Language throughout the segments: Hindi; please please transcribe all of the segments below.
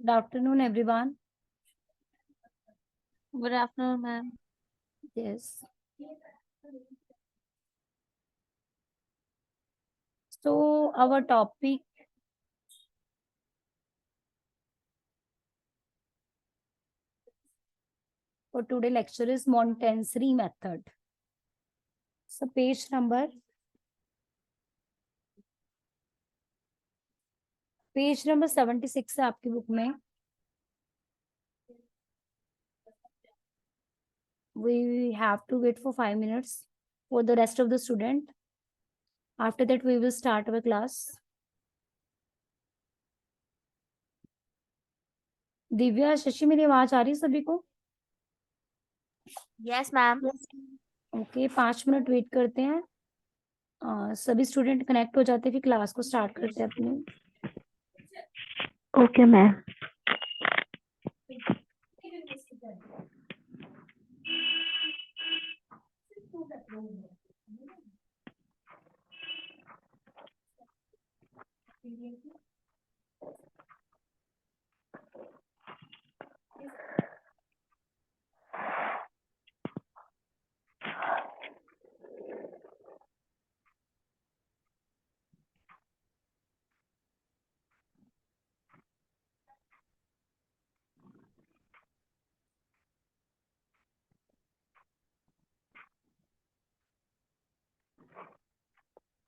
Good afternoon, everyone. Good afternoon, ma'am. Yes. So our topic for today lecture is Montessori method. So page number 76 है आपकी बुक में. We have to wait for 5 minutes for the rest of the student. After that, we will start our class. Divya, Shashi, मेरी आवाज आ रही है सभी को? Yes, ma'am. Okay, 5 minute wait करते हैं. सभी स्टूडेंट कनेक्ट हो जाते हैं, फिर क्लास को स्टार्ट करते हैं अपनी. Okay, ma'am.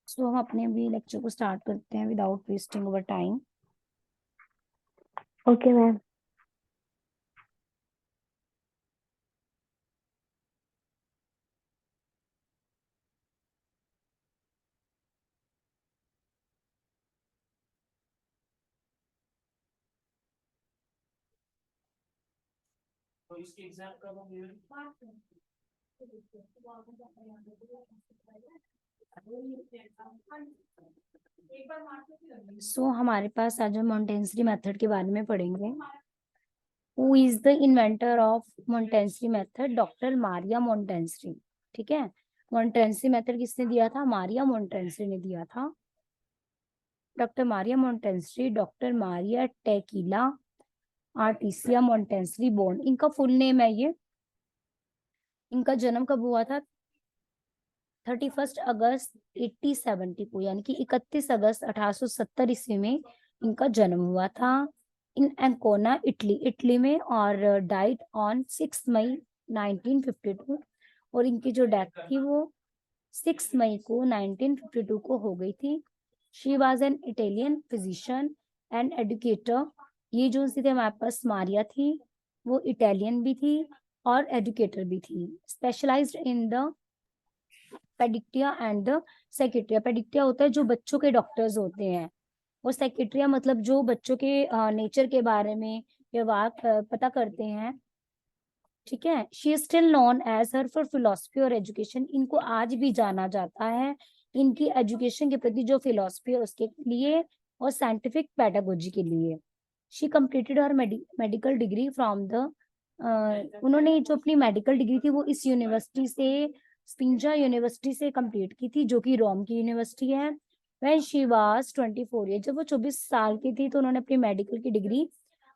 सो हम अपने भी लेक्चर को स्टार्ट करते हैं without wasting over time. Okay, ma'am. तो इसकी एग्जाम कब होगी? सो हमारे पास आज हम मोंटेसरी मेथड के बारे में पढ़ेंगे. Who is the inventor of Montessori method? Doctor Maria Montessori. ठीक है, मोंटेसरी मेथड किसने दिया था? मारिया मोंटेसरी ने दिया था. Doctor Maria Montessori, doctor Maria Tecla Artemisia Montessori born, इनका फुल नेम है ये. इनका जन्म कब हुआ था? 31 अगस्त 1870 को, यानी कि 31 अगस्त 1870 ईस्वी में इनका जन्म हुआ था इन एंकोना, इटली. इटली में. और डाइट ऑन 6 मई 1952. और इनकी जो डेथ थी वो 6 मई को 1952 को हो गई थी. She was an Italian physician and educator. ये जो सी थे हमारे पास मारिया थी, वो इटालियन भी थी और एडुकेटर भी थी. Specialized in the pediatrics and the psychiatry. Pediatrics होता है जो बच्चों के डॉक्टर्स होते हैं, और सेक्रेटरिया मतलब जो बच्चों के नेचर के बारे में व्यवहार पता करते हैं. ठीक है. She is still known as her for philosophy और एजुकेशन. इनको आज भी जाना जाता है इनकी एजुकेशन के प्रति जो फिलोसफी है उसके लिए और साइंटिफिक पेडागोजी के लिए. She completed her medical degree from the उन्होंने जो अपनी मेडिकल डिग्री थी वो इस यूनिवर्सिटी से, स्पिंजा यूनिवर्सिटी से कंप्लीट की थी, जो कि रोम की यूनिवर्सिटी है. व्हेन शी वाज 24 ईयर, जब वो 24 साल की थी तो उन्होंने अपनी मेडिकल की डिग्री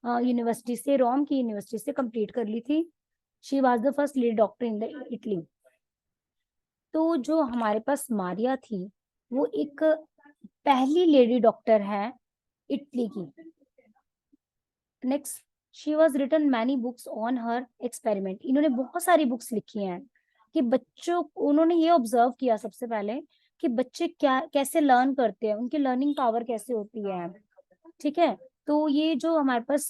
यूनिवर्सिटी से, रोम की यूनिवर्सिटी से कंप्लीट कर ली थी. She was the first lady doctor in the Italy. तो जो हमारे पास मारिया थी वो एक पहली लेडी डॉक्टर है इटली की. Next, she was written many books on her experiment. इन्होंने बहुत सारी बुक्स लिखी हैं कि बच्चों, उन्होंने ये ऑब्जर्व किया सबसे पहले कि बच्चे क्या कैसे लर्न करते हैं, उनकी लर्निंग पावर कैसे होती है. ठीक है. तो ये जो हमारे पास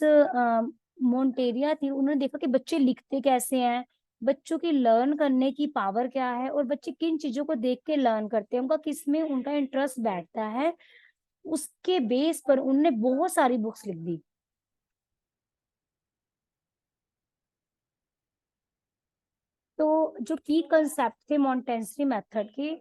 मोन्टेरिया थी, उन्होंने देखा कि बच्चे लिखते कैसे हैं, बच्चों की लर्न करने की पावर क्या है, और बच्चे किन चीजों को देख के लर्न करते हैं, उनका किस में उनका इंटरेस्ट बैठता है. उसके बेस पर उन्होंने बहुत सारी बुक्स लिख दी. तो जो की कंसेप्ट थे मोंटेसरी मेथड के,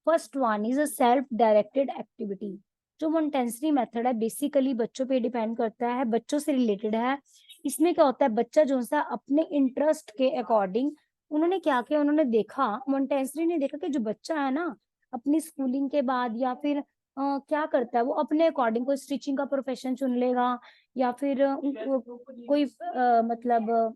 first one is a self directed activity. जो मोंटेसरी मेथड है बेसिकली बच्चों पे डिपेंड करता है, बच्चों से रिलेटेड है. इसमें क्या होता है, बच्चा जो सा अपने इंटरेस्ट के अकॉर्डिंग, उन्होंने क्या किया, उन्होंने देखा, मोंटेसरी ने देखा कि जो बच्चा है ना, अपनी स्कूलिंग के बाद या फिर क्या करता है वो अपने अकॉर्डिंग कोई स्टिचिंग का प्रोफेशन चुन लेगा, या फिर कोई मतलब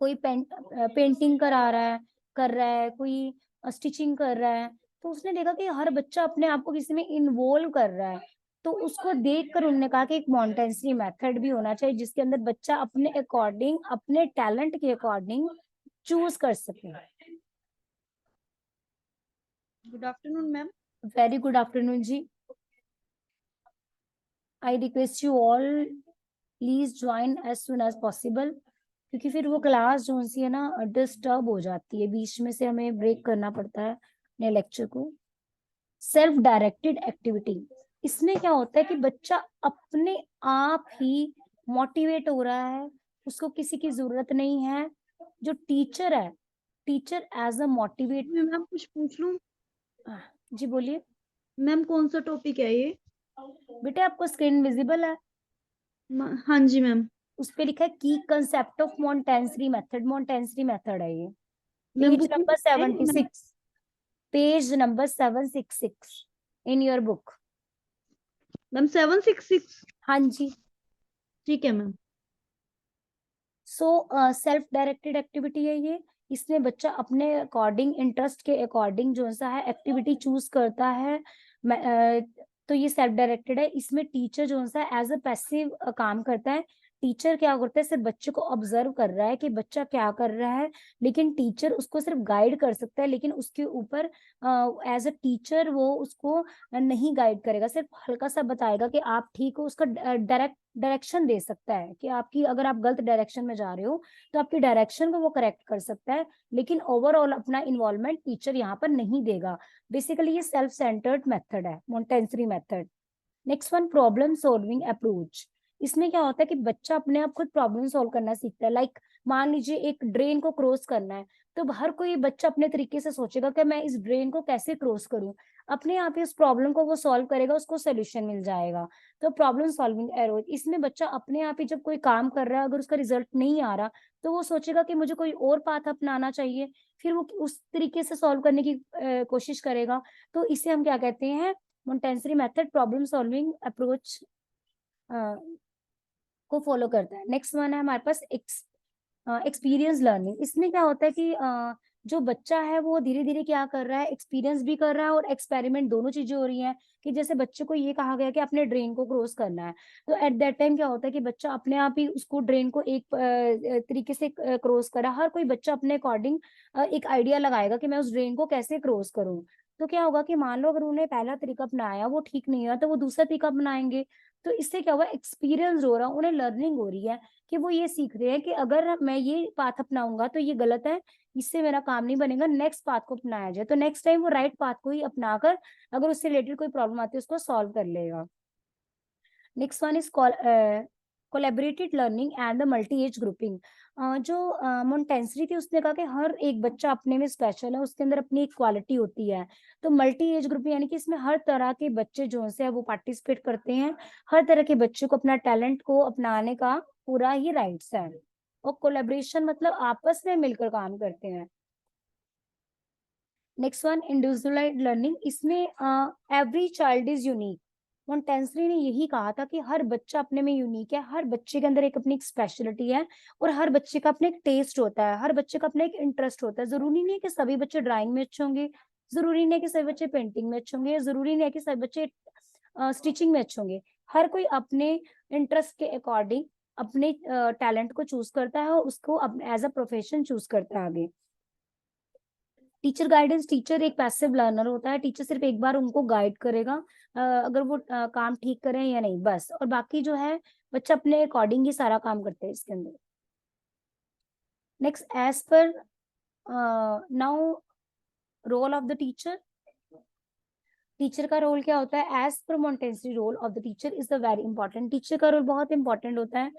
कोई पेंटिंग करा रहा है, कर रहा है, कोई स्टिचिंग कर रहा है। तो उसने देखा कि हर बच्चा अपने आप को किसी में इन्वॉल्व कर रहा है, तो उसको देखकर उन्होंने कहा कि एक मॉन्टेसरी मेथड भी होना चाहिए जिसके अंदर बच्चा अपने अकॉर्डिंग, अपने टैलेंट के अकॉर्डिंग चूज कर सके। Good afternoon ma'am. Very good afternoon ji. I request you all please join as soon as possible, क्योंकि फिर वो क्लास जो सी है ना डिस्टर्ब हो जाती है, बीच में से हमें ब्रेक करना पड़ता है अपने लेक्चर को। सेल्फ डायरेक्टेड एक्टिविटी, इसमें क्या होता है कि बच्चा अपने आप ही मोटिवेट हो रहा है, उसको किसी की जरूरत नहीं है। जो टीचर है, teacher as a motivate. Ma'am कुछ पूछ लूं? जी बोलिए। मैम कौन सा टॉपिक है ये? बेटे आपको स्क्रीन विजिबल है, हाँ जी मैम। उस पे लिखा है की concept of Montessori method. Montessori method है ये, मैम पेज बुक में नंबर है ma'am? 76, page number 766 in your book. Ma'am 766? हाँ जी। ठीक है ma'am. So self directed activity है ये, इसमें बच्चा अपने अकॉर्डिंग, इंटरेस्ट के अकॉर्डिंग जो सा है एक्टिविटी चूज करता है। तो ये सेल्फ डायरेक्टेड है। इसमें टीचर जो सा एज अ पैसिव काम करता है। टीचर क्या करता है, सिर्फ बच्चे को ऑब्जर्व कर रहा है कि बच्चा क्या कर रहा है, लेकिन टीचर उसको सिर्फ गाइड कर सकता है, लेकिन उसके ऊपर एज अ टीचर वो उसको नहीं गाइड करेगा, सिर्फ हल्का सा बताएगा कि आप ठीक हो। उसका डायरेक्ट डायरेक्शन दे सकता है कि आपकी, अगर आप गलत डायरेक्शन में जा रहे हो तो आपकी डायरेक्शन को वो करेक्ट कर सकता है, लेकिन ओवरऑल अपना इन्वॉल्वमेंट टीचर यहाँ पर नहीं देगा। बेसिकली ये सेल्फ सेंटर्ड मेथड है, Montessori method. Next one, problem solving approach. इसमें क्या होता है कि बच्चा अपने आप खुद प्रॉब्लम सॉल्व करना सीखता है। लाइक मान लीजिए एक ड्रेन को क्रॉस करना है, तो हर कोई बच्चा अपने तरीके से सोचेगा कि मैं इस ड्रेन को कैसे क्रॉस करूं, अपने आप ही उस प्रॉब्लम को वो सॉल्व करेगा, उसको सोल्यूशन मिल जाएगा। तो प्रॉब्लम सॉल्विंग अप्रोच, इसमें बच्चा अपने आप ही जब कोई काम कर रहा है, अगर उसका रिजल्ट नहीं आ रहा, तो वो सोचेगा कि मुझे कोई और पाथ अपनाना चाहिए, फिर वो उस तरीके से सॉल्व करने की कोशिश करेगा। तो इसे हम क्या कहते हैं, Montessori method problem solving approach को फॉलो करता है। नेक्स्ट वन है हमारे पास एक्सपीरियंस लर्निंग। इसमें क्या होता है कि जो बच्चा है वो धीरे धीरे क्या कर रहा है, एक्सपीरियंस भी कर रहा है और एक्सपेरिमेंट, दोनों चीजें हो रही हैं। कि जैसे बच्चे को ये कहा गया कि अपने ड्रेन को क्रॉस करना है, तो एट दैट टाइम क्या होता है कि बच्चा अपने आप ही उसको ड्रेन को एक तरीके से क्रॉस करा। हर कोई बच्चा अपने अकॉर्डिंग एक आइडिया लगाएगा कि मैं उस ड्रेन को कैसे क्रॉस करूं। तो क्या होगा कि मान लो अगर उन्होंने पहला तरीका अपनाया वो ठीक नहीं हुआ, तो वो दूसरा तरीका अपनाएंगे। तो इससे क्या हुआ, एक्सपीरियंस हो रहा, उन्हें लर्निंग हो रही है कि वो ये सीख रहे हैं कि अगर मैं ये पाथ अपनाऊंगा तो ये गलत है, इससे मेरा काम नहीं बनेगा, नेक्स्ट पाथ को अपनाया जाए। तो नेक्स्ट टाइम वो राइट पाथ को ही अपनाकर अगर उससे रिलेटेड कोई प्रॉब्लम आती है उसको सॉल्व कर लेगा। Next one is collaborated learning and the multi age grouping. जो मोंटेसरी थी उसने कहा कि हर एक बच्चा अपने में स्पेशल है, उसके अंदर अपनी एक क्वालिटी होती है। तो मल्टी एज ग्रुपिंग यानी कि इसमें हर तरह के बच्चे जो है वो पार्टिसिपेट करते हैं। हर तरह के बच्चे को अपना टैलेंट को अपनाने का पूरा ही राइट्स है। और कोलैबोरेशन मतलब आपस में मिलकर काम करते हैं। Next one, individualized learning. इसमें every child is unique. Montessori ने यही कहा था कि हर बच्चा अपने में यूनिक है, हर बच्चे के अंदर एक अपनी स्पेशलिटी है, और हर बच्चे का अपना एक टेस्ट होता है, हर बच्चे का अपना एक इंटरेस्ट होता है। जरूरी नहीं है कि सभी बच्चे ड्राइंग में अच्छे होंगे, जरूरी नहीं है कि सभी बच्चे पेंटिंग में अच्छे होंगे, जरूरी नहीं है कि सभी बच्चे स्टिचिंग में अच्छे होंगे। हर कोई अपने इंटरेस्ट के अकॉर्डिंग अपने टैलेंट को चूज करता है और उसको एज अ प्रोफेशन चूज करता है आगे। टीचर गाइडेंस, टीचर एक पैसिव लर्नर होता है, टीचर सिर्फ एक बार उनको गाइड करेगा, अगर वो काम ठीक करें या नहीं, बस। और बाकी जो है बच्चा अपने अकॉर्डिंग ही सारा काम करते हैं इसके अंदर। Next, as per now role of the teacher. Teacher का रोल क्या होता है, as per Montessori role of the teacher is the very important. Teacher का रोल बहुत इंपॉर्टेंट होता है।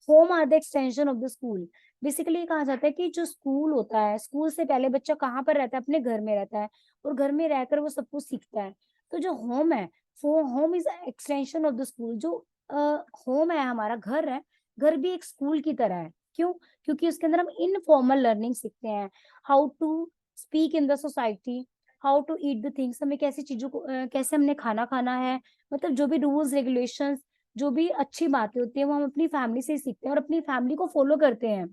Home are the extension of the school. Basically कहा जाता है कि जो स्कूल होता है, स्कूल से पहले बच्चा कहाँ पर रहता है, अपने घर में रहता है, और घर में रहकर वो सब कुछ सीखता है। तो जो होम है, वो home is extension of the school. जो होम है, हमारा घर है, घर भी एक स्कूल की तरह है। क्यों? क्योंकि उसके अंदर हम इनफॉर्मल लर्निंग सीखते हैं, how to speak in the society, how to eat the things, हमें कैसी चीजों को कैसे हमने खाना खाना है, मतलब जो भी रूल्स रेगुलेशंस, जो भी अच्छी बातें होती है वो हम अपनी फैमिली से ही सीखते हैं और अपनी फैमिली को फॉलो करते हैं।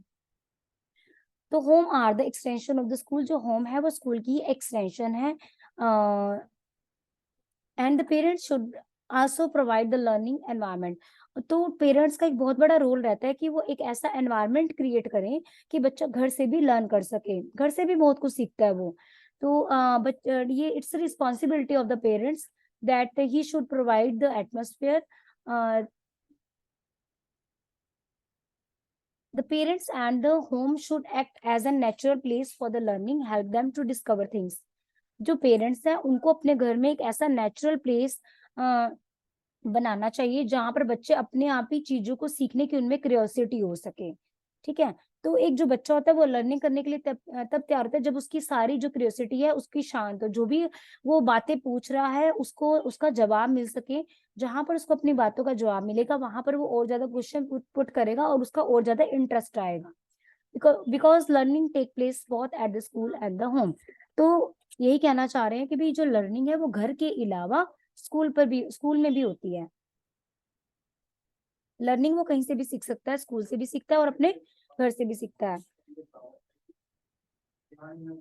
तो home are the extension of the school, जो होम है वो स्कूल की एक्सटेंशन है। And the parents should also provide the learning environment. तो पेरेंट्स का एक बहुत बड़ा रोल रहता है कि वो एक ऐसा एनवायरनमेंट क्रिएट करें कि बच्चा घर से भी लर्न कर सके, घर से भी बहुत कुछ सीखता है वो। तो ये it's responsibility of the parents that he should provide the atmosphere. The parents and the home should act as a natural place for the learning, help them to discover things. जो पेरेंट्स हैं उनको अपने घर में एक ऐसा नेचुरल प्लेस बनाना चाहिए जहां पर बच्चे अपने आप ही चीजों को सीखने की उनमें क्यूरियोसिटी हो सके। ठीक है, तो एक जो बच्चा होता है वो लर्निंग करने के लिए तब तैयार होता है जब उसकी सारी जो क्यूरियोसिटी है उसकी शांत हो, जो भी वो बातें पूछ रहा है उसको उसका जवाब मिल सके। जहां पर उसको अपनी बातों का जवाब मिलेगा वहां पर वो और ज्यादा क्वेश्चन पुट करेगा और उसका और ज्यादा इंटरेस्ट आएगा। Because learning take place both at the school and the home. तो यही कहना चाह रहे हैं कि भाई जो लर्निंग है वो घर के अलावा स्कूल में भी होती है। लर्निंग वो कहीं से भी सीख सकता है, स्कूल से भी सीखता है और अपने घर से भी सीखता है।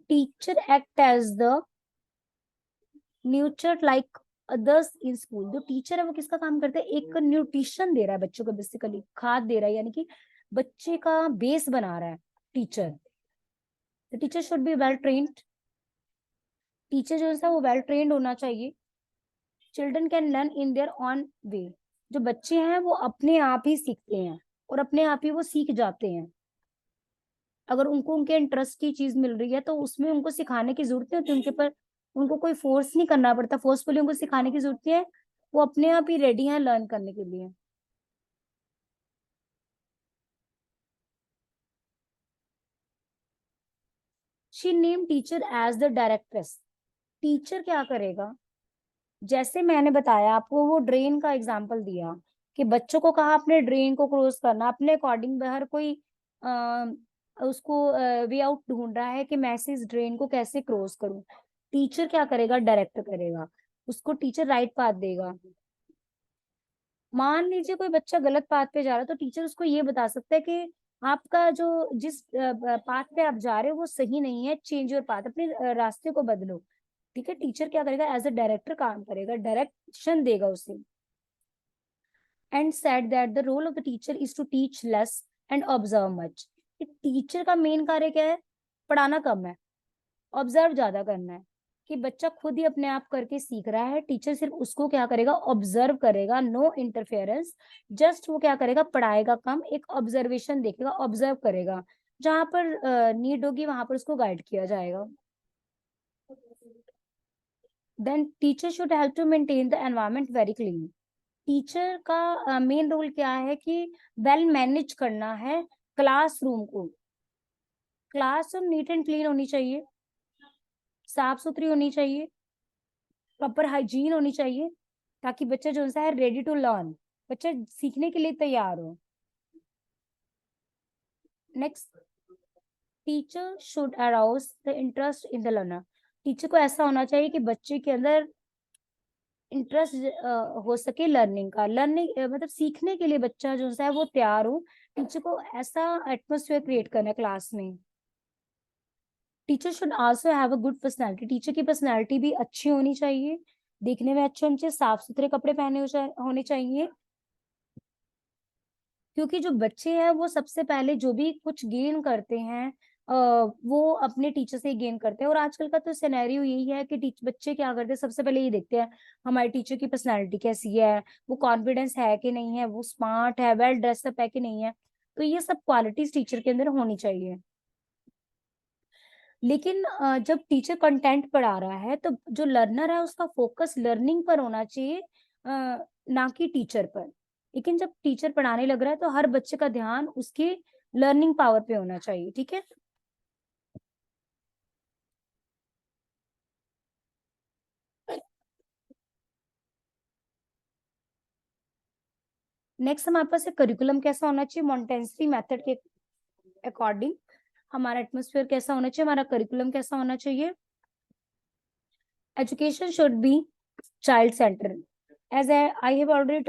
Teacher act as the nurturer like others in school. जो टीचर है वो किसका काम करता है, एक न्यूट्रिशन दे रहा है बच्चों को, बेसिकली खाद दे रहा है, यानी कि बच्चे का बेस बना रहा है teacher. The teacher should be well trained. Teacher जो है वो वेल ट्रेन्ड होना चाहिए। Children can learn in their own way. जो बच्चे हैं वो अपने आप ही सीखते हैं और अपने आप ही वो सीख जाते हैं। अगर उनको उनके इंटरेस्ट की चीज मिल रही है तो उसमें उनको सिखाने की जरूरत नहीं होती, उनके पर उनको कोई फोर्स नहीं करना पड़ता, फोर्सफुली उनको सिखाने की जरूरत नहीं है, वो अपने आप ही रेडी हैं लर्न करने के लिए। She name teacher as the directress. Teacher क्या करेगा, जैसे मैंने बताया आपको वो ड्रेन का एग्जांपल दिया कि बच्चों को कहा अपने ड्रेन को क्रॉस करना अपने अकॉर्डिंग, हर कोई आ, उसको वे आउट ढूंढ रहा है कि मैं इस ड्रेन को कैसे क्रॉस करूं। टीचर क्या करेगा, डायरेक्ट करेगा, उसको टीचर राइट पाथ देगा। मान लीजिए कोई बच्चा गलत पाथ पे जा रहा है तो टीचर उसको ये बता सकता है कि आपका जो जिस पाथ पे आप जा रहे हो वो सही नहीं है, चेंज योर पाथ, अपने रास्ते को बदलो। ठीक है, टीचर क्या करेगा, एज अ डायरेक्टर काम करेगा, डायरेक्शन देगा उसे। And said that the role of the teacher is to teach less and observe much. Teacher का मेन कार्य क्या है, पढ़ाना कम है, ऑब्जर्व ज्यादा करना है। कि बच्चा खुद ही अपने आप करके सीख रहा है, टीचर सिर्फ उसको क्या करेगा, ऑब्जर्व करेगा, नो इंटरफेरेंस। जस्ट वो क्या करेगा, पढ़ाएगा कम, एक ऑब्जर्वेशन देखेगा, ऑब्जर्व करेगा, जहां पर नीड होगी वहां पर उसको गाइड किया जाएगा। Then teacher should help to maintain the environment very clean. Teacher का मेन रोल क्या है कि वेल मैनेज करना है क्लासरूम को। क्लासरूम नीट एंड क्लीन होनी चाहिए, साफ सुथरी होनी चाहिए, प्रॉपर हाइजीन होनी चाहिए, ताकि बच्चा जो है रेडी टू लर्न, बच्चा सीखने के लिए तैयार हो। Next, teacher should arouse the interest in the learner. Teacher को ऐसा होना चाहिए कि बच्चे के अंदर इंटरेस्ट हो सके लर्निंग का, लर्निंग मतलब सीखने के लिए बच्चा जो है वो तैयार हो। टीचर को ऐसा एटमोसफेयर क्रिएट करना है क्लास में। Teacher should also have a good personality. Teacher की पर्सनालिटी भी अच्छी होनी चाहिए, देखने में अच्छे होने चाहिए, साफ सुथरे कपड़े पहने होने चाहिए। क्योंकि जो बच्चे हैं वो सबसे पहले जो भी कुछ गेन करते हैं वो अपने टीचर से ही गेन करते हैं। और आजकल का तो सिनेरियो यही है कि बच्चे क्या करते हैं, सबसे पहले ये देखते हैं हमारे टीचर की पर्सनालिटी कैसी है, वो कॉन्फिडेंस है कि नहीं है, वो स्मार्ट है, वेल ड्रेसअप है कि नहीं है। तो ये सब क्वालिटीज टीचर के अंदर होनी चाहिए। लेकिन जब टीचर कंटेंट पढ़ा रहा है तो जो लर्नर है उसका फोकस लर्निंग पर होना चाहिए, ना कि टीचर पर। लेकिन जब टीचर पढ़ाने लग रहा है तो हर बच्चे का ध्यान उसकी लर्निंग पावर पे होना चाहिए। ठीक है, नेक्स्ट हमारे पास करिकुलम कैसा होना चाहिए मॉन्टेसरी मेथड के अकॉर्डिंग। हमारा एटमोसफियर कैसा होना चाहिए, हमारा करिकुलम कैसा होना चाहिए। Education should be child center, as I have already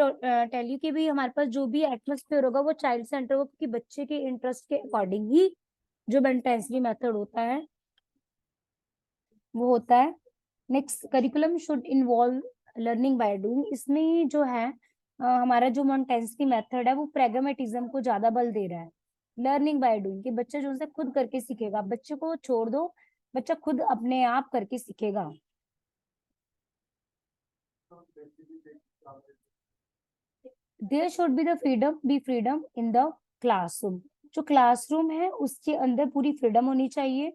tell you कि भी हमारे पास जो भी एटमोस्फेयर होगा वो चाइल्ड सेंटर होगा, क्योंकि बच्चे के इंटरेस्ट के अकॉर्डिंग ही जो मोंटेसरी मेथड होता है वो होता है। Next, curriculum should involve learning by doing. इसमें जो है हमारा जो मोंटेसरी मेथड है वो प्रैग्मेटिज्म को ज्यादा बल दे रहा है, लर्निंग बाय डूइंग, कि बच्चा जो है खुद करके सीखेगा। बच्चे को छोड़ दो, बच्चा खुद अपने आप करके सीखेगा। There should be the freedom in the classroom. जो क्लासरूम है उसके अंदर पूरी फ्रीडम होनी चाहिए।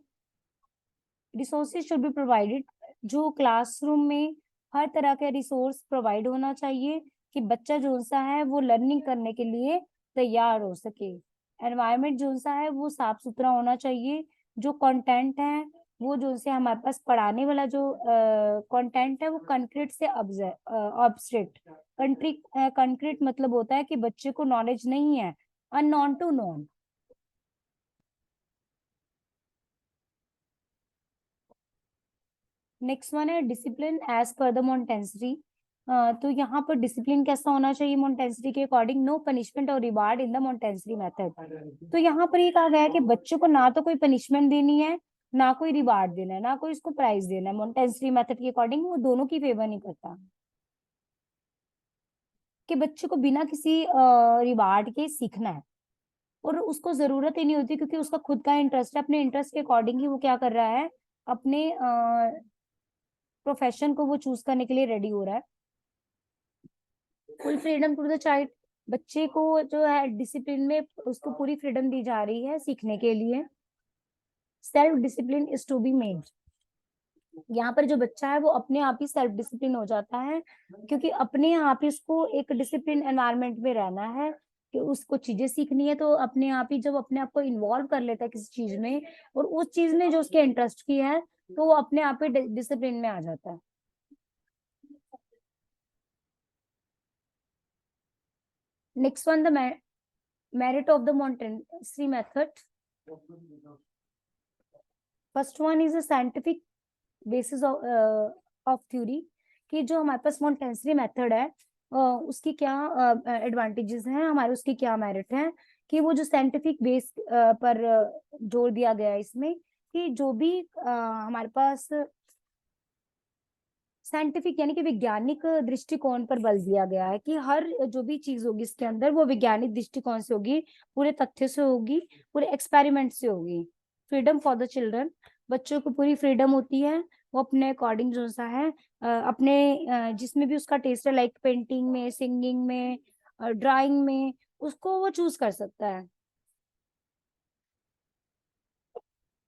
Resources should be provided. जो क्लासरूम में हर तरह का रिसोर्स प्रोवाइड होना चाहिए कि बच्चा जो सा है वो लर्निंग करने के लिए तैयार हो सके। एनवायरनमेंट जो सा है वो साफ सुथरा होना चाहिए। जो कंटेंट है वो जो से हमारे पास पढ़ाने वाला जो कंटेंट है वो कंक्रीट से ऑब्स्ट्रेक्ट। कंक्रीट मतलब होता है कि बच्चे को नॉलेज नहीं है, unknown to known. Next one है discipline as per the Montessori. तो यहाँ पर डिसिप्लिन कैसा होना चाहिए मोंटेसरी के अकॉर्डिंग? नो पनिशमेंट और reward in the Montessori method. तो यहाँ पर ये कहा गया है कि बच्चों को ना तो कोई पनिशमेंट देनी है, ना कोई रिवार्ड देना है, ना कोई इसको प्राइज देना है। मोंटेसरी मेथड के अकॉर्डिंग वो दोनों की फेवर नहीं करता, कि बच्चे को बिना किसी रिवार्ड के सीखना है और उसको जरूरत ही नहीं होती, क्योंकि उसका खुद का इंटरेस्ट है। अपने इंटरेस्ट के अकॉर्डिंग ही वो क्या कर रहा है, अपने प्रोफेशन को वो चूज करने के लिए रेडी हो रहा है। Full freedom to the child. बच्चे को जो है डिसिप्लिन में उसको पूरी फ्रीडम दी जा रही है सीखने के लिए। Self discipline is to be made. यहाँ पर जो बच्चा है वो अपने आप ही सेल्फ डिसिप्लिन हो जाता है, क्योंकि अपने आप ही उसको एक डिसिप्लिन एनवायरनमेंट में रहना है, कि उसको चीजें सीखनी है। तो अपने आप ही जब अपने आप को इन्वॉल्व कर लेता है किसी चीज में और उस चीज में जो उसके इंटरेस्ट की है, तो वो अपने आप ही डिसिप्लिन में आ जाता है। Next one, the merit of the Montessori method. First one is a scientific basis of theory, कि जो हमारे पास मोंटेसरी मेथड है उसकी क्या एडवांटेजेस हैं हमारे, उसकी क्या मेरिट है, कि वो जो साइंटिफिक बेस पर जोर दिया गया है इसमें, कि जो भी हमारे पास साइंटिफिक यानी कि वैज्ञानिक दृष्टिकोण पर बल दिया गया है, कि हर जो भी चीज होगी इसके अंदर वो वैज्ञानिक दृष्टिकोण से होगी, पूरे तथ्य से होगी, पूरे एक्सपेरिमेंट से होगी। Freedom for the children. बच्चों को पूरी फ्रीडम होती है, वो अपने अकॉर्डिंग जो सा है अपने जिसमें भी उसका टेस्ट है, लाइक पेंटिंग में, सिंगिंग में, ड्राइंग में, उसको वो चूज कर सकता है।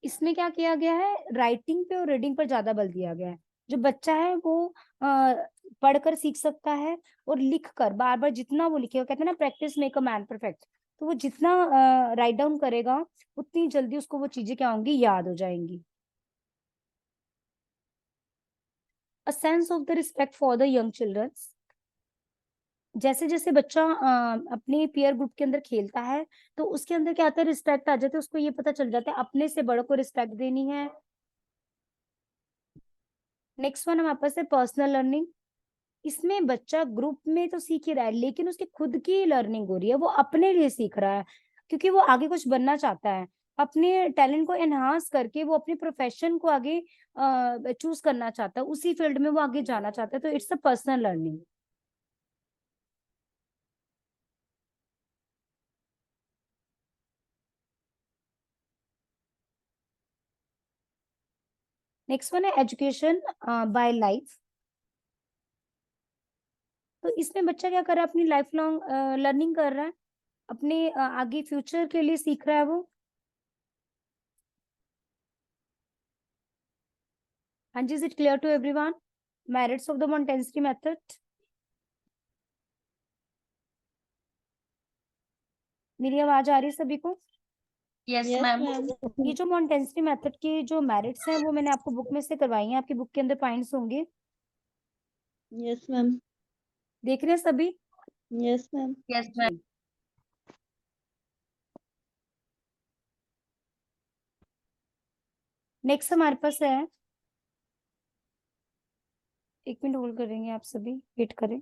इसमें क्या किया गया है, राइटिंग पे और रीडिंग पर ज्यादा बल दिया गया है। जो बच्चा है वो पढ़कर सीख सकता है और लिख कर बार बार जितना वो लिखेगा, कहते हैं ना practice make a man perfect. तो वो जितना राइट डाउन करेगा उतनी जल्दी उसको वो चीजें क्या होंगी, याद हो जाएंगी। A sense of the respect for the young childrens. जैसे जैसे बच्चा अपने पीयर ग्रुप के अंदर खेलता है तो उसके अंदर क्या आता है, रिस्पेक्ट आ जाता है, उसको ये पता चल जाता है अपने से बड़ों को रिस्पेक्ट देनी है। नेक्स्ट वन हमारे पास है पर्सनल लर्निंग। इसमें बच्चा ग्रुप में तो सीख ही रहा है, लेकिन उसकी खुद की लर्निंग हो रही है, वो अपने लिए सीख रहा है, क्योंकि वो आगे कुछ बनना चाहता है। अपने टैलेंट को एनहांस करके वो अपने प्रोफेशन को आगे चूज करना चाहता है, उसी फील्ड में वो आगे जाना चाहता है, तो it's a personal learning. Next one है एजुकेशन बाय लाइफ। तो इसमें बच्चा क्या कर रहा है, अपनी लाइफ लॉन्ग लर्निंग कर रहा है, अपने आगे फ्यूचर के लिए सीख रहा है वो। हाँ जी, is it clear to everyone? Merits of the Montessori method. मेरी आवाज आ रही है सभी को? Yes yes ma'am. मैम। ये जो मोंटेसरी मेथड की जो मेरिट्स हैं वो मैंने आपको बुक में से करवाई हैं, आपकी बुक के अंदर पॉइंट्स होंगे, यस मैम। देख रहे हैं सभी? Yes ma'am. Yes ma'am. Next हमारे पास है एक मिनट होल्ड करेंगे, आप सभी वेट करें।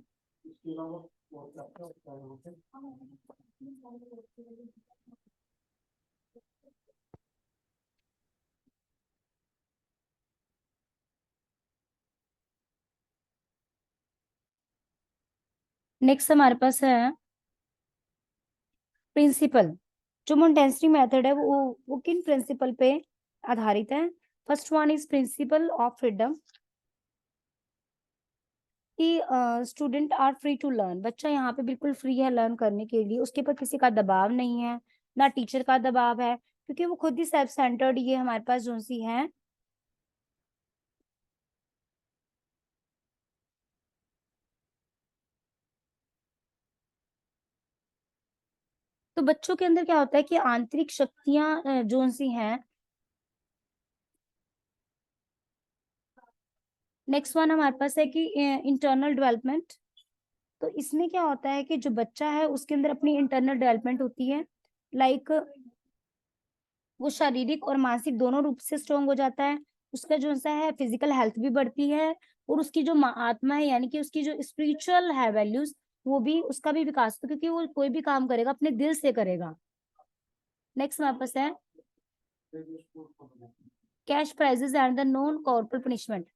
नेक्स्ट हमारे पास है प्रिंसिपल। जो मोंटेसरी मेथड है वो किन प्रिंसिपल पे आधारित है? First one is principle of freedom, कि student are free to learn. बच्चा यहाँ पे बिल्कुल फ्री है लर्न करने के लिए, उसके ऊपर किसी का दबाव नहीं है, ना टीचर का दबाव है, क्योंकि वो खुद ही सेल्फ सेंटर्ड ये हमारे पास जो सी है। तो बच्चों के अंदर क्या होता है कि आंतरिक शक्तियां जो सी हैं। नेक्स्ट वन हमारे पास है कि इंटरनल डेवलपमेंट। तो इसमें क्या होता है कि जो बच्चा है उसके अंदर अपनी इंटरनल डेवलपमेंट होती है, लाइक वो शारीरिक और मानसिक दोनों रूप से स्ट्रोंग हो जाता है। उसका जो सा है फिजिकल हेल्थ भी बढ़ती है, और उसकी जो आत्मा है यानी कि उसकी जो स्पिरिचुअल है वैल्यूज, वो भी उसका भी विकास होता है, क्योंकि वो कोई भी काम करेगा अपने दिल से करेगा। नेक्स्ट हमारे पास है cash prices and the non corporal punishment.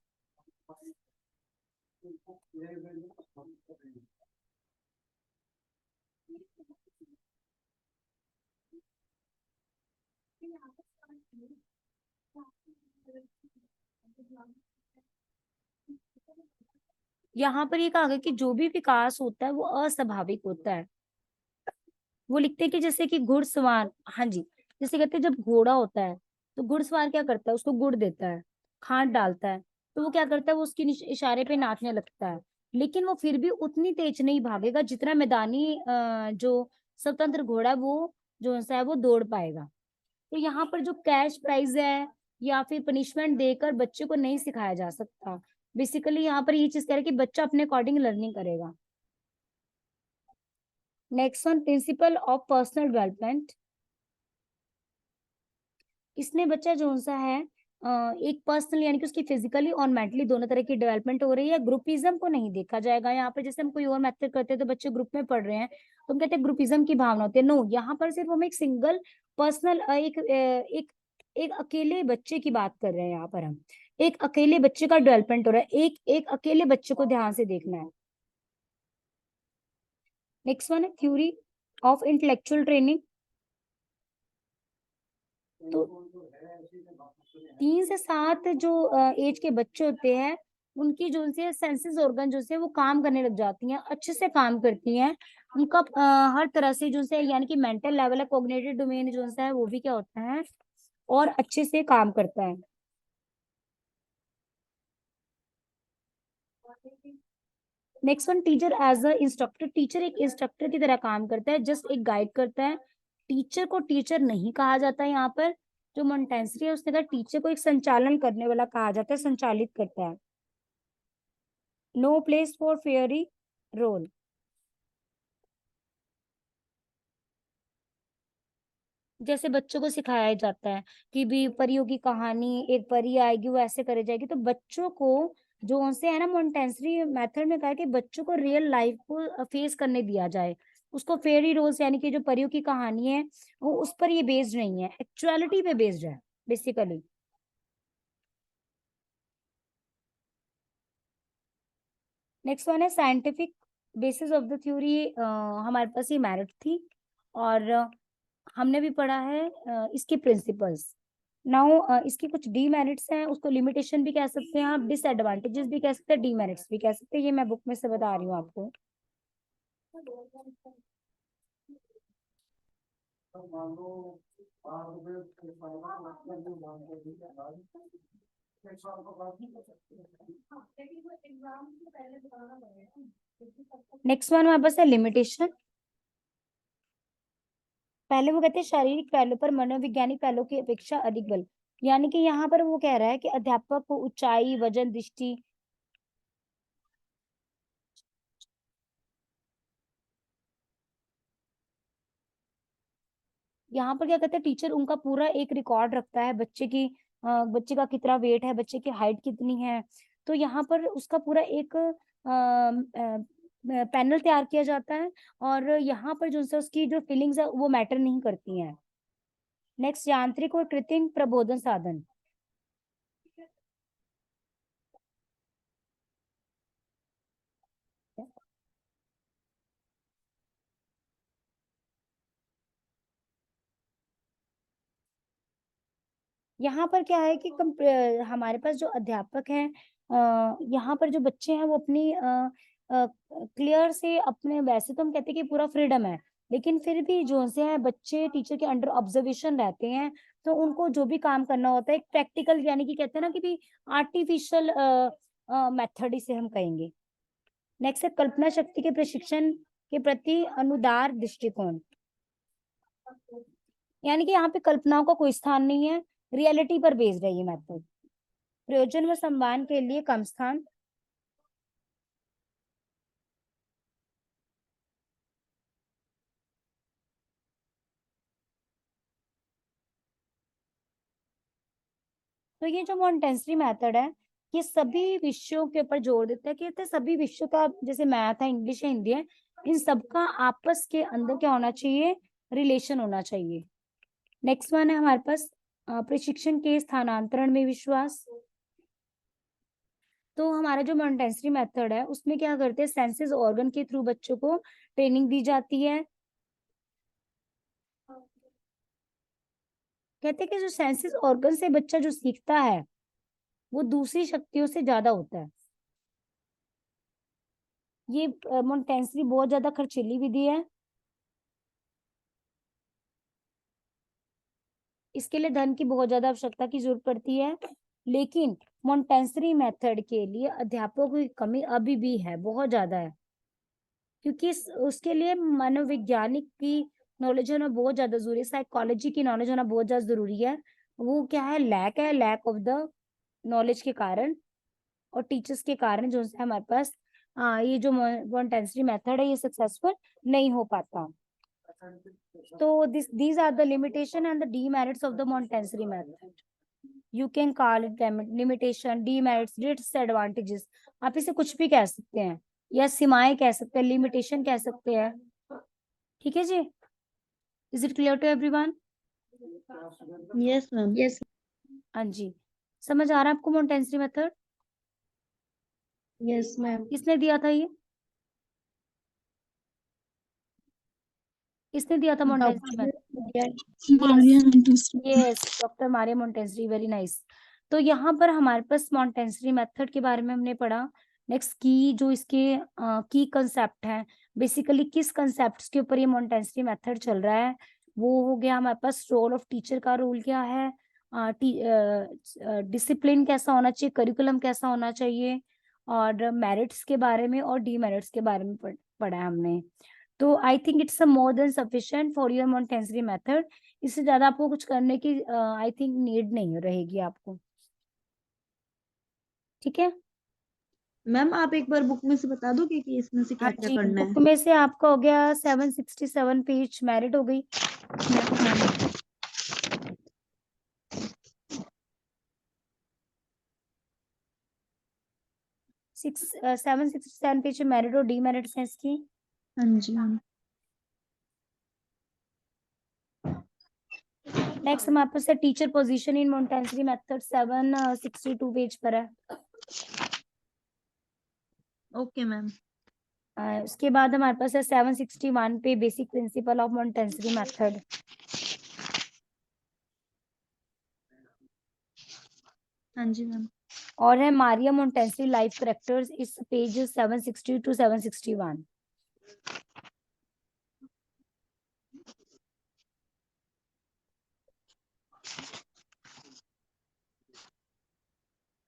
यहाँ पर ये कहा गया कि जो भी विकास होता है वो अस्वाभाविक होता है। वो लिखते हैं कि जैसे कि घुड़सवार, हाँ जी, जैसे कहते हैं जब घोड़ा होता है तो घुड़सवार क्या करता है, उसको गुड़ देता है, खांड डालता है, तो वो क्या करता है, वो उसकी इशारे पे नाचने लगता है। लेकिन वो फिर भी उतनी तेज नहीं भागेगा जितना मैदानी जो स्वतंत्र घोड़ा है वो जो सा है वो दौड़ पाएगा। तो यहाँ पर जो कैश प्राइज है या फिर पनिशमेंट देकर बच्चे को नहीं सिखाया जा सकता। बेसिकली यहाँ पर ये चीज कह रहे हैं कि बच्चा अपने अकॉर्डिंग लर्निंग करेगा। Next one principle of personal development. इसमें बच्चा जो सा है एक पर्सनल यानी कि उसकी फिजिकली और मेंटली दोनों तरह की डेवलपमेंट हो रही है। ग्रुपिज्म को नहीं देखा जाएगा यहाँ पर, जैसे हम कोई और मेथड करते हैं तो बच्चे ग्रुप में पढ़ रहे हैं तो हम कहते हैं ग्रुपिज्म की भावना होती है। नो, यहाँ पर सिर्फ हम एक सिंगल पर्सनल एक अकेले बच्चे की बात कर रहे हैं। यहाँ पर हम एक अकेले बच्चे का डेवलपमेंट हो रहा है, एक एक अकेले बच्चे को ध्यान से देखना है। नेक्स्ट वन है थ्योरी ऑफ इंटेलेक्चुअल ट्रेनिंग। तो 3 से 7 जो एज के बच्चे होते हैं उनकी जो से सेंसेस ऑर्गन जो से वो काम करने लग जाती हैं, अच्छे से काम करती हैं। उनका हर तरह से जो से यानी कि मेंटल लेवल है, कॉग्निटिव डोमेन जो सा है वो भी क्या होता है और अच्छे से काम करता है। Next one teacher as a instructor. Teacher एक इंस्ट्रक्टर की तरह काम करता है, जस्ट एक गाइड करता है। टीचर को टीचर नहीं कहा जाता यहाँ पर। जो मोंटेसरी है उसने कहा टीचर को एक संचालन करने वाला कहा जाता है, संचालित करता है। No place for fairy role. जैसे बच्चों को सिखाया जाता है कि भी परियों की कहानी, एक परी आएगी वो ऐसे करे जाएगी, तो बच्चों को जो उनसे है ना मोंटेसरी मेथड में कहा है कि बच्चों को रियल लाइफ को फेस करने दिया जाए। उसको फेयरी रोल्स यानी कि जो परियों की कहानी है वो उस पर ये बेस्ड नहीं है, एक्चुअलिटी पे बेस्ड है बेसिकली। नेक्स्ट वन है scientific basis of the theory. हमारे पास ये मेरिट थी, और हमने भी पढ़ा है इसके प्रिंसिपल्स। नाउ इसके कुछ डीमेरिट्स हैं, उसको लिमिटेशन भी कह सकते हैं आप, डिसएडवांटेजेस भी कह सकते हैं, डीमेरिट्स भी कह सकते हैं। ये मैं बुक में से बता रही हूँ आपको। नेक्स्ट वन हमारे पास है लिमिटेशन। पहले वो कहते हैं शारीरिक पहलू पर मनोवैज्ञानिक पहलू की अपेक्षा अधिक बल। यानी कि यहाँ पर वो कह रहा है कि अध्यापक को ऊंचाई, वजन, दृष्टि, यहाँ पर क्या कहते हैं टीचर उनका पूरा एक रिकॉर्ड रखता है बच्चे की, बच्चे का कितना वेट है, बच्चे की हाइट कितनी है, तो यहाँ पर उसका पूरा एक पैनल तैयार किया जाता है, और यहाँ पर जो है उसकी जो फीलिंग्स है वो मैटर नहीं करती हैं। नेक्स्ट, यांत्रिक और कृत्रिम प्रबोधन साधन। यहाँ पर क्या है कि हमारे पास जो अध्यापक हैं, यहाँ पर जो बच्चे हैं वो अपनी क्लियर से अपने, वैसे तो हम कहते हैं कि पूरा फ्रीडम है, लेकिन फिर भी जो से है बच्चे टीचर के अंडर ऑब्जर्वेशन रहते हैं, तो उनको जो भी काम करना होता है एक प्रैक्टिकल, यानी कि कहते हैं ना कि भी आर्टिफिशियल मेथड इसे हम कहेंगे। नेक्स्ट है कल्पना शक्ति के प्रशिक्षण के प्रति अनुदार दृष्टिकोण, यानी कि यहाँ पे कल्पनाओं का कोई स्थान नहीं है, रियलिटी पर बेस्ड है ये मेथड। प्रयोजन व सम्मान के लिए कम स्थान। तो ये जो मॉन्टेसरी मेथड है, ये सभी विषयों के ऊपर जोर देता है, कहते हैं सभी विषयों का, जैसे मैथ है, इंग्लिश है, हिंदी है, इन सबका आपस के अंदर क्या होना चाहिए, रिलेशन होना चाहिए। नेक्स्ट वन है हमारे पास प्रशिक्षण के स्थानांतरण में विश्वास। तो हमारा जो मॉन्टेसरी मेथड है उसमें क्या करते हैं, सेंसेस ऑर्गन के थ्रू बच्चों को ट्रेनिंग दी जाती है। कहते हैं कि जो सेंसेस ऑर्गन से बच्चा जो सीखता है वो दूसरी शक्तियों से ज्यादा होता है। ये मॉन्टेसरी बहुत ज्यादा खर्चीली विधि है, इसके लिए धन की बहुत ज्यादा आवश्यकता की जरूरत पड़ती है, लेकिन मॉन्टेसरी मेथड के लिए अध्यापकों की कमी अभी भी है, बहुत ज्यादा है, क्योंकि उसके लिए मनोवैज्ञानिक की नॉलेज होना बहुत ज्यादा जरूरी है, साइकोलॉजी की नॉलेज होना बहुत ज्यादा जरूरी है। वो क्या है, लैक ऑफ द नॉलेज के कारण और टीचर्स के कारण जो है हमारे पास ये जो मॉन्टेसरी मेथड है ये सक्सेसफुल नहीं हो पाता। तो these are the limitation and the demerits of the Montessori method. You can call it limitation, demerits, disadvantages. आप इसे कुछ भी कह सकते हैं, या सीमाएं कह सकते हैं, लिमिटेशन कह सकते हैं। ठीक है जी, is it clear to everyone? Yes ma'am. Yes. हाँ जी, समझ आ रहा है आपको मॉन्टेसरी मेथड? Yes ma'am. किसने दिया था ये, किसने दिया था Montessori method? Yes, doctor Maria Montessori, very nice. तो यहाँ पर हमारे पास मॉन्टेसरी मेथड के बारे में हमने पढ़ा। नेक्स्ट, की जो इसके की कंसेप्ट है, बेसिकली किस कंसेप्ट के ऊपर ये मॉन्टेसरी मेथड चल रहा है, वो हो गया हमारे पास रोल ऑफ टीचर का रोल क्या है, डिसिप्लिन कैसा होना चाहिए, करिकुलम कैसा होना चाहिए, और मेरिट्स के बारे में और डीमेरिट्स के बारे में पढ़ा है हमने। तो I think it's more than sufficient for your Montessori method. इससे ज्यादा आपको कुछ करने की आई थिंक नीड नहीं रहेगी आपको। ठीक है मैम आप एक बार बुक में से बता दोगे कि इसमें से हाँ क्या क्या जी, करना है? बुक में से आपका हो गया 767 पेज मेरिट हो गई। सिक्स 767 पेज मेरिट और डीमेरिट है इसकी। हाँ जी मैम। नेक्स्ट हमारे पास है teacher position in Montessori method, 762 page पर है। Okay ma'am. उसके बाद हमारे पास है 761 पे basic principle of Montessori method. हाँ जी मैम। और है मारिया मोंटेसरी लाइफ करेक्टर्स, इस पेज 760 टू 761।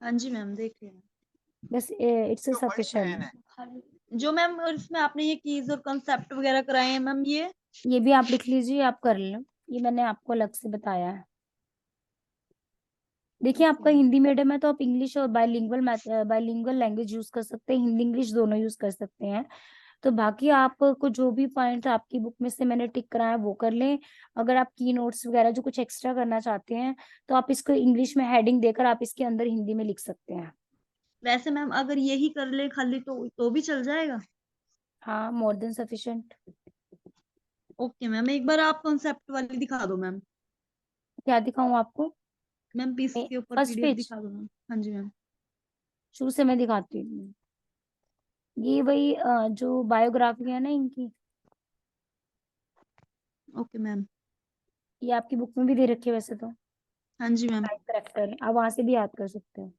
हाँ जी मैम, देख लिया। बस इट्स सफिशिएंट। जो मैम इसमें आपने ये कीज और कंसेप्ट वगैरह कराए हैं मैम, ये भी आप लिख लीजिए, आप कर लो, ये मैंने आपको अलग से बताया है। देखिए आपका हिंदी मीडियम है तो आप इंग्लिश और बाइलिंगुअल लैंग्वेज यूज कर सकते हैं, हिंदी इंग्लिश दोनों यूज कर सकते हैं। तो बाकी आपको जो भी पॉइंट आपकी बुक में से मैंने टिक कराया वो कर लें। अगर आप की नोट्स वगैरह जो कुछ एक्स्ट्रा करना चाहते हैं तो आप इसको इंग्लिश में हेडिंग देकर आप इसके अंदर हिंदी में लिख सकते हैं। वैसे मैम अगर यही कर ले खाली तो भी चल जाएगा। हाँ, more than sufficient. Okay ma'am, एक बार आप कॉन्सेप्ट वाली दिखा दो मैम। क्या दिखाऊं आपको? मैम पीस के ऊपर फर्स्ट पीडीएफ पेज दिखा दो मैम। हाँ जी मैम। शुरू से मैं दिखाती हूँ। ये वही जो बायोग्राफी है ना इनकी, ओके मैम। ये आपकी बुक में भी दे रखी है वैसे तो। हाँ जी मैम। करेक्टर आप वहां से भी याद कर सकते हो।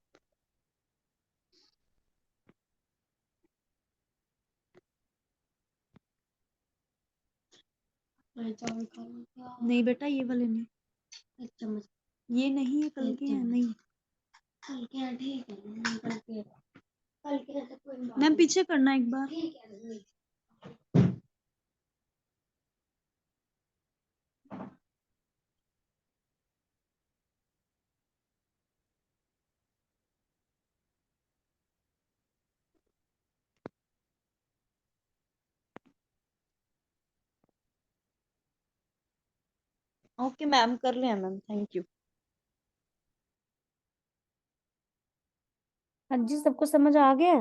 नहीं बेटा ये वाले नहीं, चम्मच ये नहीं है, कल के हैं नहीं। कल के हैं ठीक है, कल के ऐसे कोई मैम पीछे करना एक बार। ओके मैम कर लिया मैम, थैंक यू। हाँ जी, सबको समझ आ गया?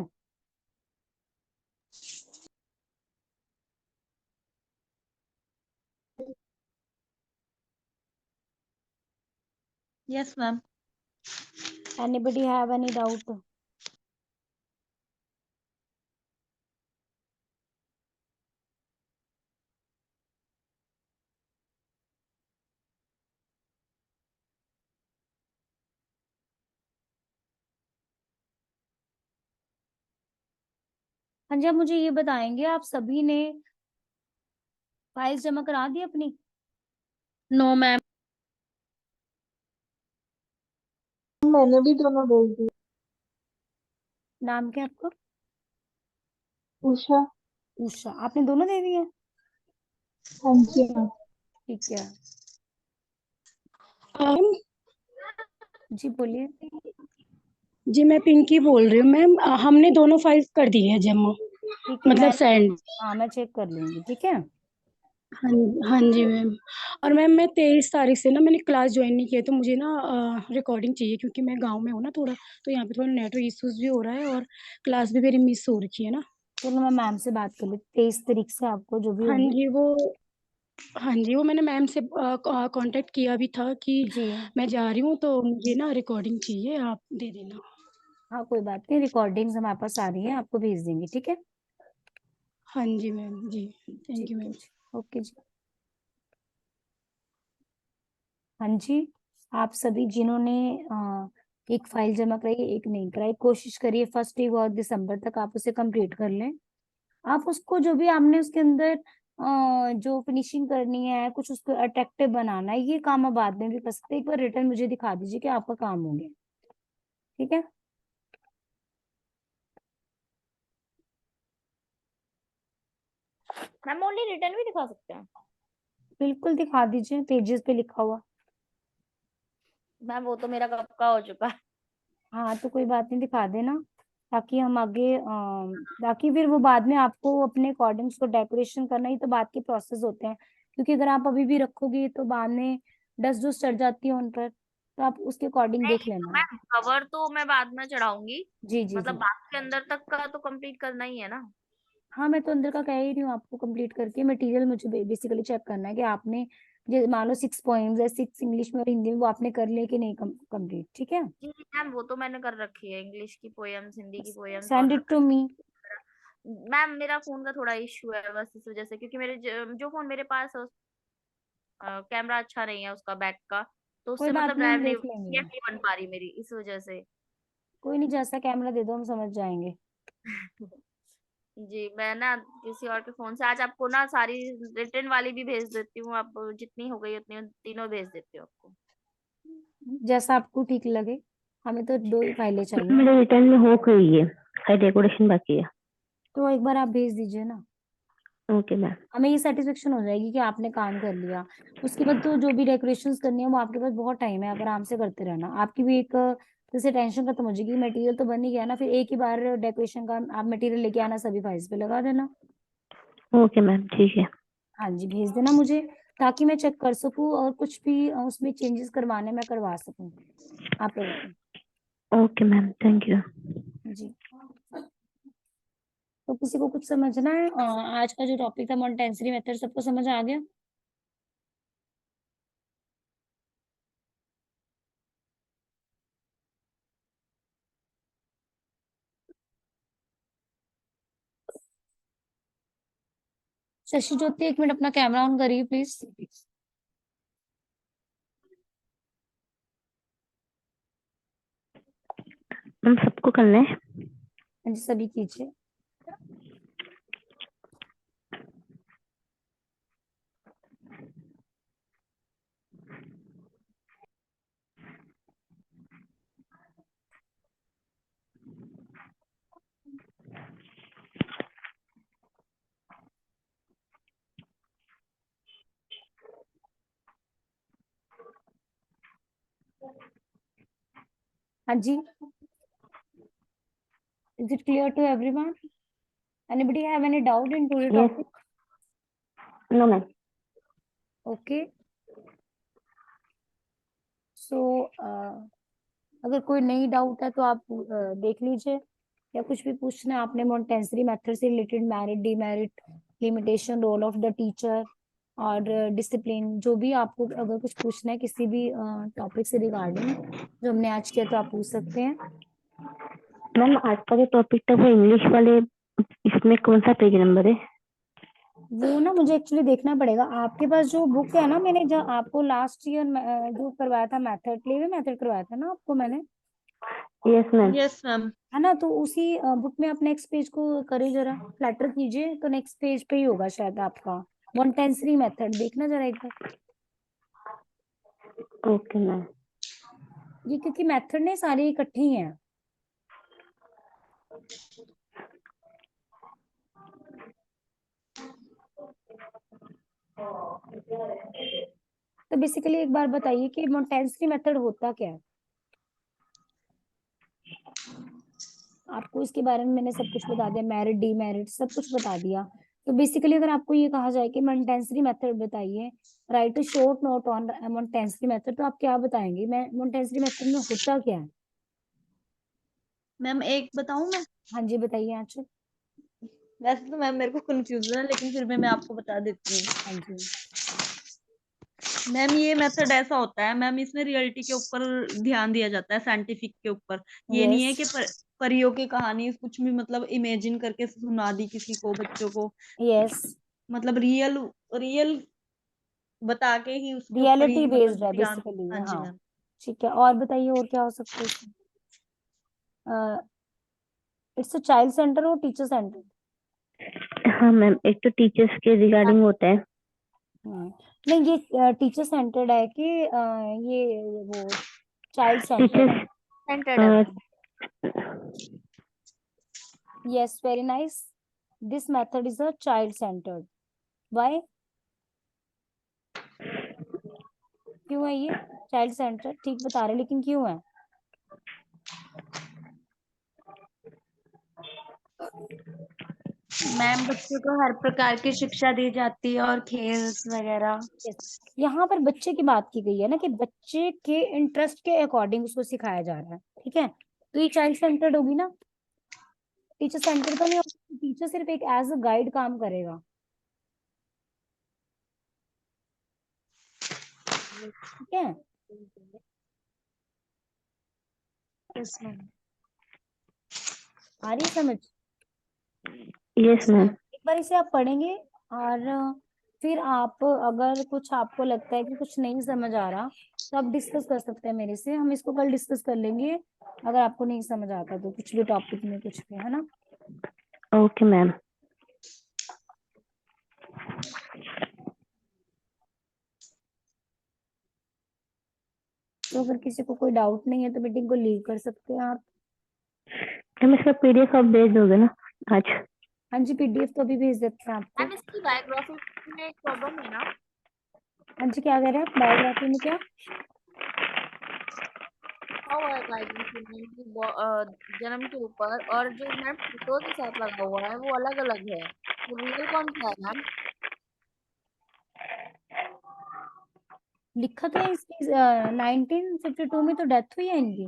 Yes ma'am. Anybody have any doubt? हाँ जी, आप मुझे ये बताएंगे आप सभी ने फाइल्स जमा करा दी अपनी? No ma'am. मैंने भी दोनों भेज दी। नाम क्या है आपका? उषा। उषा, आपने दोनों दे दिए? हाँ जी मैम। ठीक है, मैम, जी बोलिए। जी मैं पिंकी बोल रही हूँ मैम। हमने दोनों फाइल्स कर दी है जमा, ठीक है, मतलब मैं सेंड। हाँ मैं चेक कर लूंगी, ठीक है। हाँ, हाँ जी मैम। और मैम मैं 23 तारीख से ना मैंने क्लास ज्वाइन नहीं किया, तो मुझे ना रिकॉर्डिंग चाहिए, क्योंकि मैं गांव में हूँ ना थोड़ा, तो यहाँ पे थोड़ा नेटवर्क इश्यूज भी हो रहा है, और क्लास भी मेरी मिस हो रखी है ना। चलो मैं मैम से बात कर ली 23 तारीख से आपको जो भी हाँ होगी। जी वो हाँ जी वो मैंने मैम से कांटेक्ट किया भी था कि जी मैं जा रही हूँ, तो मुझे ना रिकॉर्डिंग चाहिए, आप दे देना। हाँ, कोई बात नहीं, रिकॉर्डिंग्स हमारे पास आ रही है, आपको भेज देंगे, ठीक है। हाँ जी मैम जी। थैंक ठीक यू है मैम। जी, ओके जी। हाँ जी, आप सभी जिन्होंने एक फाइल जमा कराई एक नहीं कराई, कोशिश करिए फर्स्ट वीक और दिसंबर तक आप उसे कंप्लीट कर लें। आप उसको जो भी आपने उसके अंदर जो फिनिशिंग करनी है, कुछ उसको अट्रैक्टिव बनाना है, ये काम आप बाद में भी कर सकते हैं। एक बार रिटर्न मुझे दिखा दीजिए कि आपका काम हो गया, ठीक है। मैम ओनली रिटर्न भी दिखा सकते हैं? बिल्कुल दिखा दीजिए, पेजेस पे लिखा हुआ। मैम वो तो मेरा कब का हो चुका है। हाँ तो कोई बात नहीं, दिखा देना, ताकि हम आगे ताकि फिर वो बाद में आपको अपने अकॉर्डिंग उसको डेकोरेशन करना ही तो बाद के प्रोसेस होते हैं। क्योंकि अगर आप अभी भी रखोगे तो बाद में डस्ट डस्ट चढ़ जाती है उन पर, तो आप उसके अकॉर्डिंग देख नहीं तो लेना। मैम कवर तो मैं बाद में चढ़ाऊंगी, जी जी मतलब जी। बात के अंदर तक का तो कंप्लीट करना ही है ना। हाँ मैं तो अंदर का कह ही रही हूँ आपको, कंप्लीट करके मटेरियल मुझे बेसिकली चेक करना है कि आपने जो मान लो 6 पोएम्स है, 6 इंग्लिश में और हिंदी में, वो आपने कर लिए कि नहीं कंप्लीट, ठीक है। जी मैम वो तो मैंने कर रखी है, इंग्लिश की पोएम्स, हिंदी की पोएम्स सेंड और इट टू मी। मैम मेरा फोन का थोड़ा इश्यू है बस इस वजह से, क्योंकि मेरे जो फोन मेरे पास है कैमरा अच्छा नहीं है उसका बैक का, तो कोई उससे बात मतलब नहीं, हम ड्राइव नहीं देख लेंगे। नहीं बन पा रही मेरी इस वजह से। कोई नहीं, जैसा कैमरा दे दो हम समझ जाएंगे। जी मैं ना किसी और के फोन से आज आपको ना सारी रिटर्न वाली भी भेज देती हूँ, आप जितनी हो गई उतनी तीनों भेज देती हूँ आपको। जैसा आपको ठीक लगे, हमें तो 2 ही फाइलें चाहिए। मेरे रिटर्न में हो गई है, खाली डेकोरेशन बाकी है। तो एक बार आप भेज दीजिए ना, ओके मैम। हमें ये सेटिस्फेक्शन हो जाएगी कि आपने काम कर लिया। उसके बाद तो जो भी डेकोरेशंस करनी है वो आपके पास बहुत टाइम है, आप आराम से करते रहना, आपकी भी एक जैसे टेंशन खत्म हो जाएगी। मटेरियल तो बन ही गया ना, फिर एक ही बार डेकोरेशन का आप मटेरियल लेके आना, सभी फाइल्स पे लगा देना। ओके मैम ठीक है। हाँ जी, भेज देना मुझे, ताकि मैं चेक कर सकूँ और कुछ भी उसमें चेंजेस करवाने मैं करवा सकूँ। आप ओके मैम, थैंक यू। जी। तो किसी को कुछ समझना है? आज का जो टॉपिक था मोंटेंसरी मेथड, सबको समझ आ गया? शशि ज्योति, 1 मिनट अपना कैमरा ऑन करिए प्लीज। मैम सबको करना है? हाँ जी, सभी कीजिए। हाँ जी, is it clear to everyone? Anybody have any doubt in today's Yes. topic? No ma'am. Okay. So, अगर कोई नई डाउट है तो आप देख लीजिए, या कुछ भी पूछना है आपने मोंटेंसरी मेथड से related, merit, demerit, limitation, role of the teacher और डिसिप्लिन, जो भी आपको अगर कुछ पूछना है किसी भी टॉपिक से रिगार्डिंग जो हमने आज किया, तो आप पूछ सकते हैं। मैम आज का जो टॉपिक था वो इंग्लिश वाले, इसमें कौन सा पेज नंबर है? वो ना मुझे एक्चुअली देखना पड़ेगा। आपके पास जो बुक है ना, मैंने जो आपको लास्ट ईयर जो करवाया था मेथड, क्लेवे मेथड करवाया था ना आपको मैंने, यस मैम। Yes ma'am. है ना? तो उसी बुक में आप नेक्स्ट पेज को करिए, जरा फ्लैटर कीजिए, तो नेक्स्ट पेज पे ही होगा शायद आपका मोंटेंसरी मेथड। देखना जरा एक बार। Okay ma'am. ये क्योंकि मेथड ने सारे इकट्ठे ही हैं। तो बेसिकली एक बार बताइए कि मोंटेंसरी मेथड होता क्या है? आपको इसके बारे में मैंने सब कुछ बता दिया, मेरिट, डीमेरिट सब कुछ बता दिया। तो बेसिकली अगर आपको ये कहा जाए कि मोंटेंसरी मेथड बताइए, write a short note on Montessori method, तो आप क्या बताएंगे? मैं मोंटेंसरी मेथड में होता क्या है? मैम एक बताऊं मैं? हाँ जी, बताइए आंचल। वैसे तो मैम मेरे को कंफ्यूजन है, लेकिन फिर भी मैं आपको बता देती हूँ। हाँ जी। मैम ये मेथड ऐसा होता है मैम, इसमें रियलिटी के ऊपर ध्यान दिया जाता है, साइंटिफिक के ऊपर। ये नहीं है कि परियों की कहानी कुछ भी मतलब इमेजिन करके सुना दी किसी को, बच्चों को। यस, मतलब रियल रियल बता के ही उसके ऊपर रियलिटी ही बेस्ड मतलब है ध्यान। बेसिकली। हाँ जी हाँ, मैम। ठीक है। और बताइए और क्या हो सकता है इसमें? इट्स अ चाइल्ड सेंटर और टीचर सेंटर। हाँ मैम, एक तो टीचर्स के रिगार्डिंग होता है। नहीं, ये टीचर सेंटर्ड है कि ये वो चाइल्ड सेंटर्ड है? टीचर्स सेंटर्ड है ma'am. Yes, very nice. This method is a child-centered. Why? क्यों है ये चाइल्ड सेंटर्ड? ठीक बता रहे, लेकिन क्यों है? मैम बच्चों को हर प्रकार की शिक्षा दी जाती है और खेल वगैरह। Yes. यहाँ पर बच्चे की बात की गई है ना, कि बच्चे के इंटरेस्ट के अकॉर्डिंग उसको सिखाया जा रहा है, ठीक है? तो ये चाइल्ड सेंटर्ड होगी ना, टीचर सेंटर्ड तो नहीं होगी। टीचर सिर्फ एक एज अ गाइड काम करेगा, ठीक है? Yes ma'am. आ रही है समझ? Yes ma'am. एक बार इसे आप पढ़ेंगे, और फिर आप अगर कुछ आपको लगता है कि कुछ नहीं समझ आ रहा, तो आप डिस्कस कर सकते हैं मेरे से। हम इसको कल डिस्कस कर लेंगे, अगर आपको नहीं समझ आता तो कुछ भी टॉपिक में, कुछ भी, है ना? Okay ma'am. तो अगर किसी को कोई डाउट नहीं है तो मीटिंग को लीव कर सकते हैं आप। मैम इसका पीडीएफ आप भेज दोगे ना आज? हाँ जी, पीडीएफ तो अभी भेज देते हैं आपको। मैम इसकी बायोग्राफी में एक प्रॉब्लम है ना। हाँ जी, क्या कह रहे हैं आप? बायोग्राफी में क्या? लिखा हुआ है बायोग्राफी में इनकी जन्म के ऊपर, और जो मैम फोटो के साथ लगा हुआ है वो अलग अलग है। तो रियल कौन सा है मैम? लिखा तो है इसकी 1952 में तो डेथ हुई है इनकी।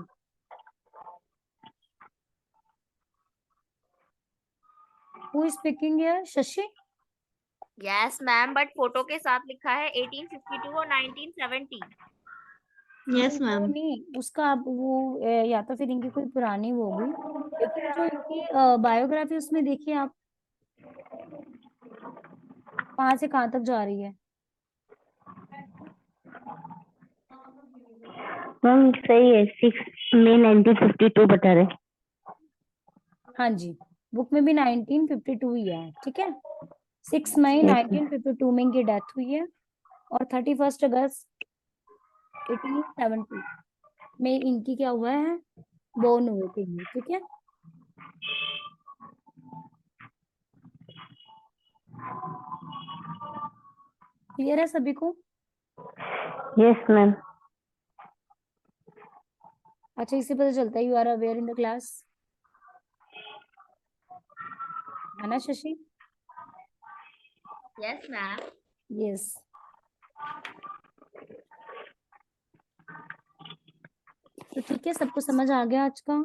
Who is speaking here? Shashi? Yes ma'am, but photo के साथ लिखा है 1852 और 1970। यस वो मैम। नहीं, उसका आप वो या तो फिर इनकी कोई पुरानी वो होगी, लेकिन जो इनकी बायोग्राफी उसमें देखिए आप कहाँ से कहाँ तक जा रही है। मैम सही है, 6 मई 1952 बता रहे। हाँ जी, बुक में भी 1952 ही है, ठीक है। 6 मई Yes, 1952 में इनकी डेथ हुई है और 31 अगस्त 1870 में इनकी क्या हुआ है, बोर्न हुए थे ये, ठीक है। क्लियर है सभी को? Yes ma'am. अच्छा, इससे पता चलता है you are aware in the class, है ना शशि? Yes ma'am. यस। तो ठीक है, सबको समझ आ गया आज का?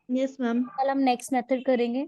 Yes ma'am. कल हम नेक्स्ट मेथड करेंगे।